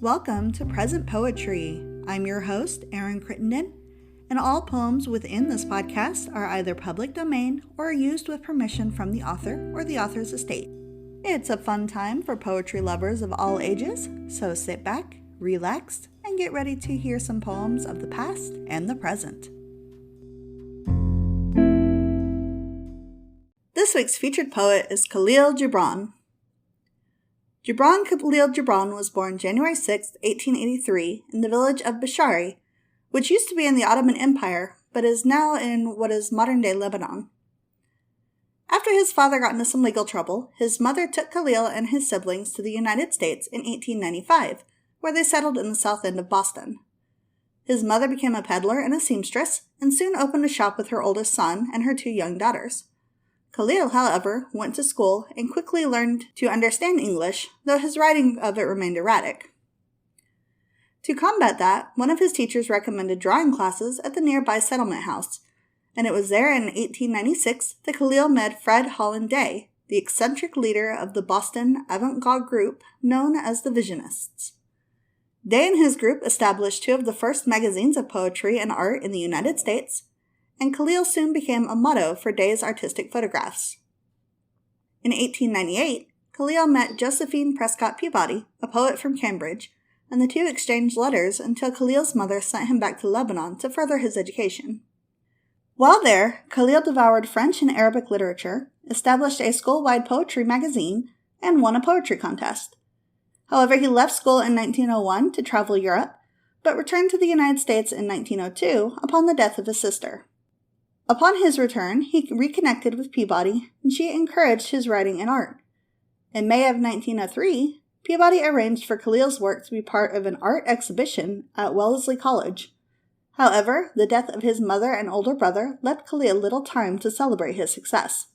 Welcome to Present Poetry. I'm your host, Erin Crittenden, and all poems within this podcast are either public domain or used with permission from the author or the author's estate. It's a fun time for poetry lovers of all ages, so sit back, relax, and get ready to hear some poems of the past and the present. This week's featured poet is Khalil Jubran. Khalil Jubran was born January 6, 1883, in the village of Bishari, which used to be in the Ottoman Empire, but is now in what is modern-day Lebanon. After his father got into some legal trouble, his mother took Khalil and his siblings to the United States in 1895, where they settled in the south end of Boston. His mother became a peddler and a seamstress, and soon opened a shop with her oldest son and her two young daughters. Khalil, however, went to school and quickly learned to understand English, though his writing of it remained erratic. To combat that, one of his teachers recommended drawing classes at the nearby settlement house, and it was there in 1896 that Khalil met Fred Holland, the eccentric leader of the Boston Avant-garde group known as the Visionists. Day and his group established two of the first magazines of poetry and art in the United States, and Khalil soon became a motto for Day's artistic photographs. In 1898, Khalil met Josephine Prescott Peabody, a poet from Cambridge, and the two exchanged letters until Khalil's mother sent him back to Lebanon to further his education. While there, Khalil devoured French and Arabic literature, established a school-wide poetry magazine, and won a poetry contest. However, he left school in 1901 to travel Europe, but returned to the United States in 1902 upon the death of his sister. Upon his return, he reconnected with Peabody, and she encouraged his writing and art. In May of 1903, Peabody arranged for Khalil's work to be part of an art exhibition at Wellesley College. However, the death of his mother and older brother left Khalil little time to celebrate his success.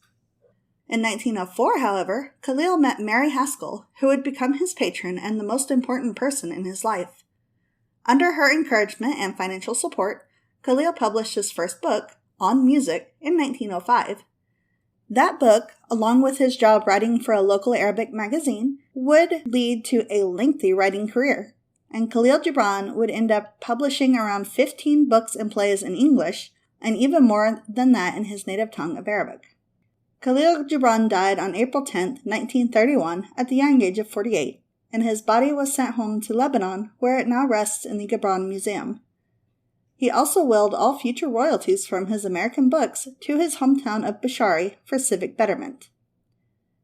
In 1904, however, Khalil met Mary Haskell, who would become his patron and the most important person in his life. Under her encouragement and financial support, Khalil published his first book, On Music, in 1905. That book, along with his job writing for a local Arabic magazine, would lead to a lengthy writing career, and Khalil Gibran would end up publishing around 15 books and plays in English, and even more than that in his native tongue of Arabic. Khalil Gibran died on April 10, 1931, at the young age of 48, and his body was sent home to Lebanon, where it now rests in the Gibran Museum. He also willed all future royalties from his American books to his hometown of Bishari for civic betterment.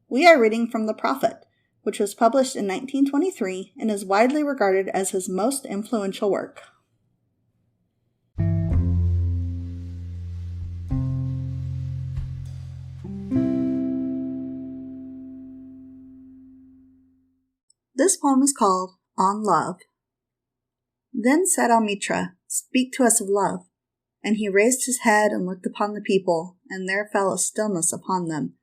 We are reading from The Prophet, which was published in 1923 and is widely regarded as his most influential work. This poem is called On Love. Then said Almitra, "Speak to us of love." And he raised his head and looked upon the people, and there fell a stillness upon them.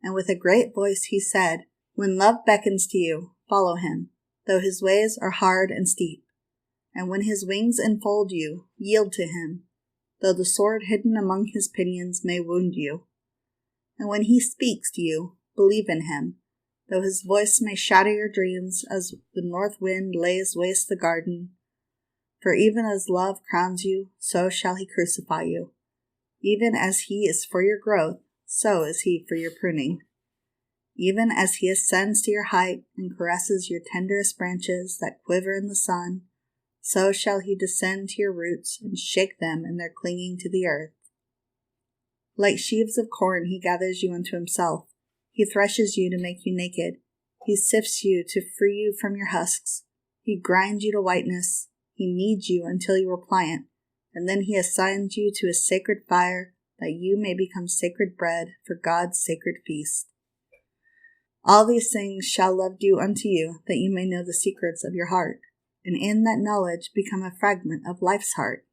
And with a great voice he said, "When love beckons to you, follow him, though his ways are hard and steep. And when his wings enfold you, yield to him, though the sword hidden among his pinions may wound you. And when he speaks to you, believe in him, though his voice may shatter your dreams as the north wind lays waste the garden. For even as love crowns you, so shall he crucify you. Even as he is for your growth, so is he for your pruning. Even as he ascends to your height and caresses your tenderest branches that quiver in the sun, so shall he descend to your roots and shake them in their clinging to the earth. Like sheaves of corn he gathers you unto himself. He threshes you to make you naked. He sifts you to free you from your husks. He grinds you to whiteness. He kneads you until you are pliant, and then he assigns you to his sacred fire, that you may become sacred bread for God's sacred feast. All these things shall love do unto you, that you may know the secrets of your heart, and in that knowledge become a fragment of life's heart.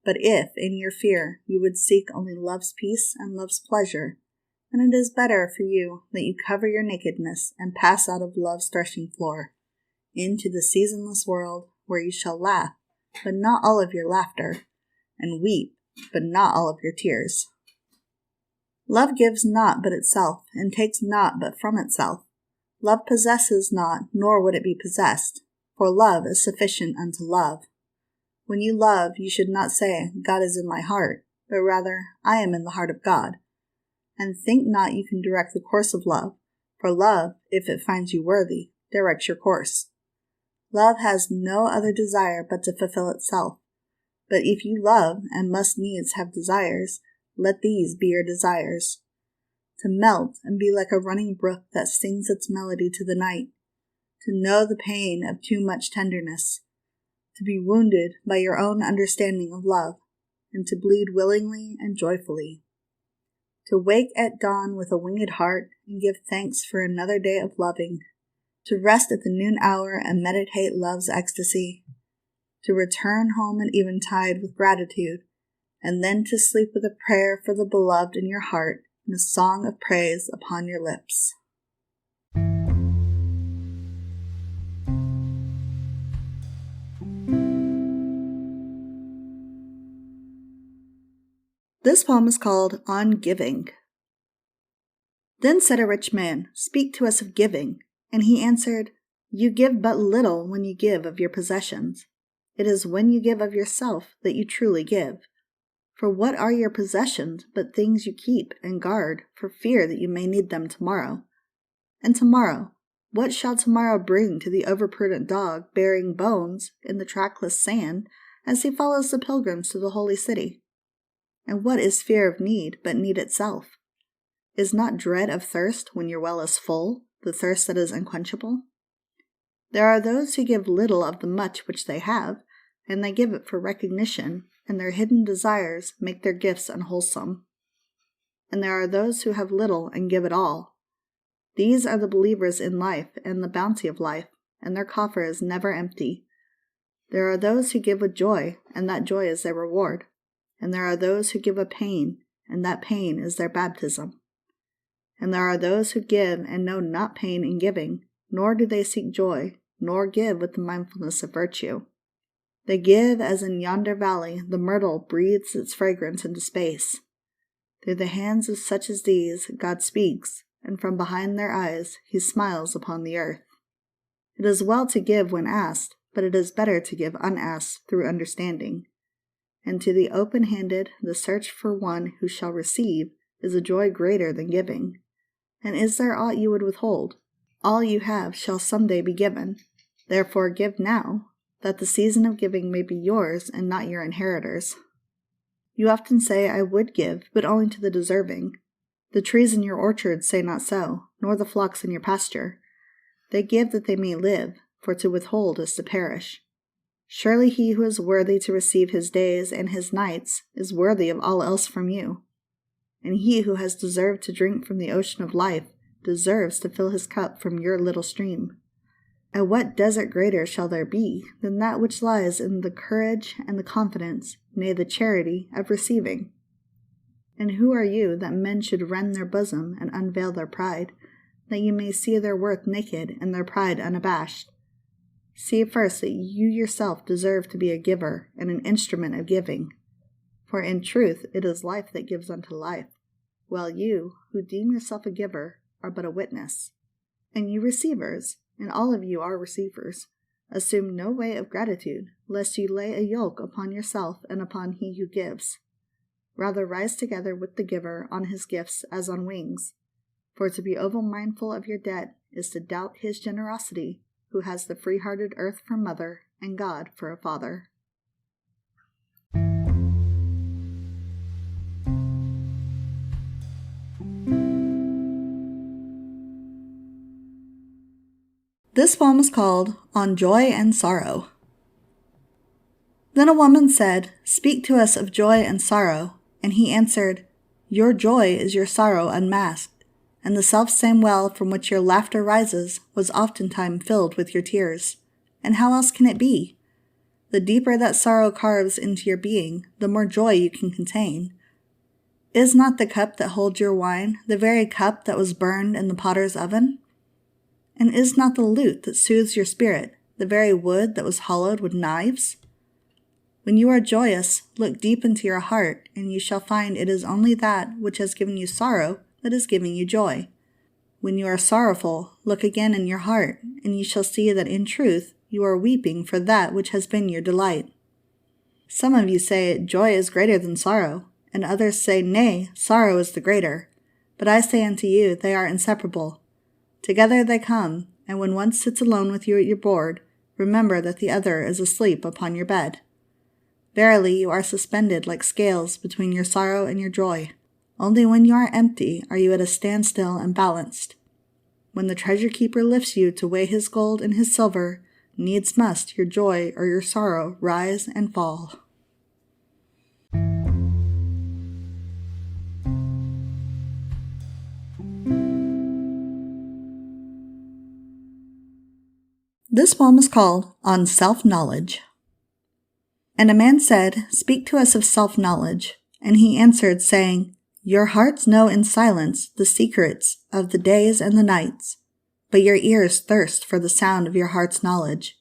But if, in your fear, you would seek only love's peace and love's pleasure, then it is better for you that you cover your nakedness and pass out of love's threshing floor, into the seasonless world, where you shall laugh, but not all of your laughter, and weep, but not all of your tears. Love gives not but itself, and takes not but from itself. Love possesses not, nor would it be possessed. for love is sufficient unto love. When you love, you should not say, God is in my heart, but rather, I am in the heart of God. And think not you can direct the course of love, for love, if it finds you worthy, directs your course. Love has no other desire but to fulfill itself. But if you love, and must needs have desires, let these be your desires. To melt and be like a running brook that sings its melody to the night. To know the pain of too much tenderness. To be wounded by your own understanding of love, and to bleed willingly and joyfully. To wake at dawn with a winged heart, and give thanks for another day of loving. To rest at the noon hour and meditate love's ecstasy. To return home at eventide with gratitude, and then to sleep with a prayer for the beloved in your heart and a song of praise upon your lips. This poem is called On Giving. Then said a rich man, Speak to us of giving. And he answered, You give but little when you give of your possessions. It is when you give of yourself that you truly give. For what are your possessions but things you keep and guard for fear that you may need them tomorrow? And tomorrow, what shall tomorrow bring to the overprudent dog bearing bones in the trackless sand as he follows the pilgrims to the holy city? And what is fear of need but need itself? Is not dread of thirst when your well is full, the thirst that is unquenchable? There are those who give little of the much which they have, and they give it for recognition, and their hidden desires make their gifts unwholesome. And there are those who have little and give it all. These are the believers in life and the bounty of life, and their coffer is never empty. There are those who give with joy, and that joy is their reward. And there are those who give with pain, and that pain is their baptism. And there are those who give and know not pain in giving, nor do they seek joy, nor give with the mindfulness of virtue. They give as in yonder valley the myrtle breathes its fragrance into space. Through the hands of such as these, God speaks, and from behind their eyes he smiles upon the earth. It is well to give when asked, but it is better to give unasked through understanding. And to the open-handed, the search for one who shall receive is a joy greater than giving. And is there aught you would withhold? All you have shall some day be given. Therefore give now, that the season of giving may be yours and not your inheritors. You often say, I would give, but only to the deserving. The trees in your orchard say not so, nor the flocks in your pasture. They give that they may live, for to withhold is to perish. Surely he who is worthy to receive his days and his nights is worthy of all else from you. And he who has deserved to drink from the ocean of life deserves to fill his cup from your little stream. And what desert greater shall there be than that which lies in the courage and the confidence, nay, the charity of receiving? And who are you that men should rend their bosom and unveil their pride, that you may see their worth naked and their pride unabashed? See first that you yourself deserve to be a giver and an instrument of giving. For in truth it is life that gives unto life, while you, who deem yourself a giver, are but a witness. And you receivers, and all of you are receivers, assume no way of gratitude, lest you lay a yoke upon yourself and upon he who gives. Rather rise together with the giver on his gifts as on wings. For to be over-mindful of your debt is to doubt his generosity, who has the free-hearted earth for mother and God for a father. This poem is called On Joy and Sorrow. Then a woman said, Speak to us of joy and sorrow. And he answered, Your joy is your sorrow unmasked, and the selfsame well from which your laughter rises was oftentimes filled with your tears. And how else can it be? The deeper that sorrow carves into your being, the more joy you can contain. Is not the cup that holds your wine the very cup that was burned in the potter's oven? And is not the lute that soothes your spirit the very wood that was hollowed with knives? When you are joyous, look deep into your heart, and you shall find it is only that which has given you sorrow that is giving you joy. When you are sorrowful, look again in your heart, and you shall see that in truth You are weeping for that which has been your delight. Some of you say, joy is greater than sorrow, and others say, nay, sorrow is the greater. But I say unto you, they are inseparable. Together they come, and when one sits alone with you at your board, remember that the other is asleep upon your bed. Verily, you are suspended like scales between your sorrow and your joy. Only when you are empty are you at a standstill and balanced. When the treasure keeper lifts you to weigh his gold and his silver, needs must your joy or your sorrow rise and fall. This poem is called On Self-Knowledge. And a man said, Speak to us of self-knowledge. And he answered, saying, Your hearts know in silence the secrets of the days and the nights, but your ears thirst for the sound of your heart's knowledge.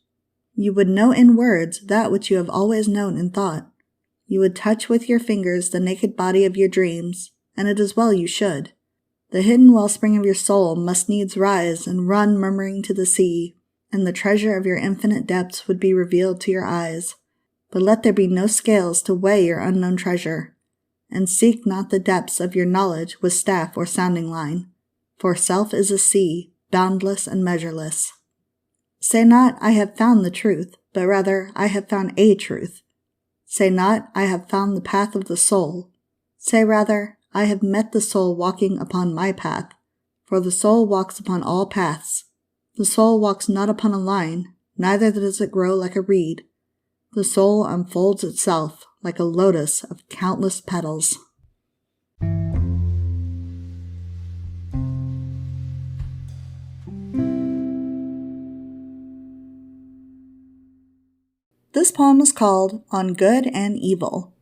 You would know in words that which you have always known in thought. You would touch with your fingers the naked body of your dreams, and it is well you should. The hidden wellspring of your soul must needs rise and run murmuring to the sea, and the treasure of your infinite depths would be revealed to your eyes. But let there be no scales to weigh your unknown treasure, and seek not the depths of your knowledge with staff or sounding line, for self is a sea, boundless and measureless. Say not, I have found the truth, but rather, I have found a truth. Say not, I have found the path of the soul. Say rather, I have met the soul walking upon my path, for the soul walks upon all paths. The soul walks not upon a line, neither does it grow like a reed. The soul unfolds itself like a lotus of countless petals. This poem is called On Good and Evil.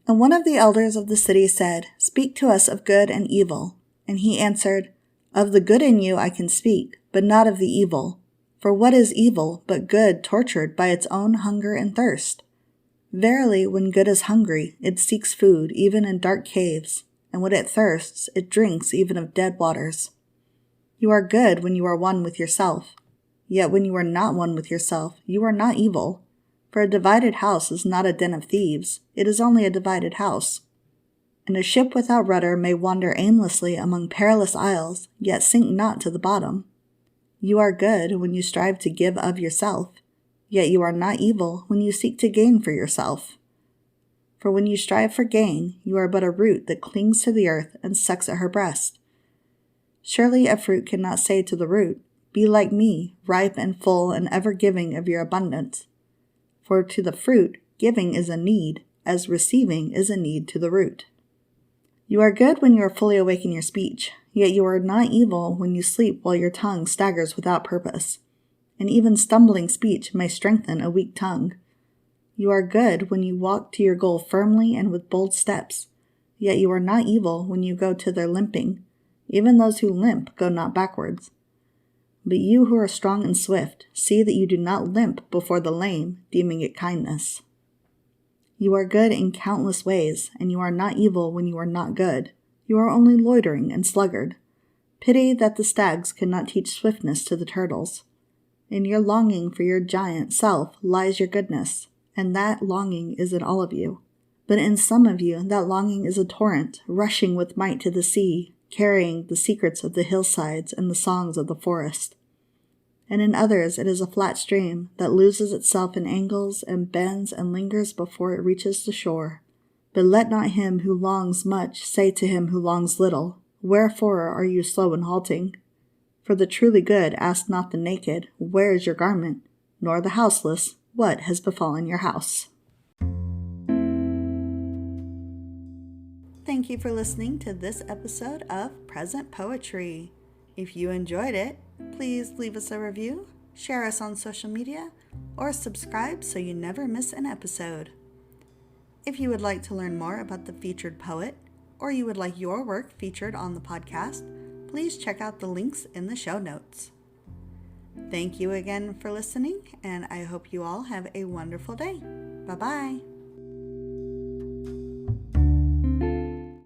And one of the elders of the city said, Speak to us of good and evil. And he answered, Of the good in you I can speak, but not of the evil. For what is evil but good tortured by its own hunger and thirst? Verily, when good is hungry, it seeks food even in dark caves, and when it thirsts, it drinks even of dead waters. You are good when you are one with yourself. Yet when you are not one with yourself, you are not evil. For a divided house is not a den of thieves, it is only a divided house. And a ship without rudder may wander aimlessly among perilous isles, yet sink not to the bottom. You are good when you strive to give of yourself, yet you are not evil when you seek to gain for yourself. For when you strive for gain, you are but a root that clings to the earth and sucks at her breast. Surely a fruit cannot say to the root, Be like me, ripe and full and ever giving of your abundance. For to the fruit, giving is a need, as receiving is a need to the root. You are good when you are fully awake in your speech, yet you are not evil when you sleep while your tongue staggers without purpose. And even stumbling speech may strengthen a weak tongue. You are good when you walk to your goal firmly and with bold steps, yet you are not evil when you go thither limping. Even those who limp go not backwards. But you who are strong and swift, see that you do not limp before the lame, deeming it kindness. You are good in countless ways, and you are not evil when you are not good. You are only loitering and sluggard. Pity that the stags could not teach swiftness to the turtles. In your longing for your giant self lies your goodness, and that longing is in all of you. But in some of you that longing is a torrent, rushing with might to the sea, carrying the secrets of the hillsides and the songs of the forest. And in others it is a flat stream that loses itself in angles and bends and lingers before it reaches the shore. But let not him who longs much say to him who longs little, Wherefore are you slow in halting? For the truly good ask not the naked, Where is your garment? Nor the houseless, What has befallen your house? Thank you for listening to this episode of Present Poetry. If you enjoyed it, please leave us a review, share us on social media, or subscribe so you never miss an episode. If you would like to learn more about the featured poet, or you would like your work featured on the podcast, please check out the links in the show notes. Thank you again for listening, and I hope you all have a wonderful day. Bye-bye.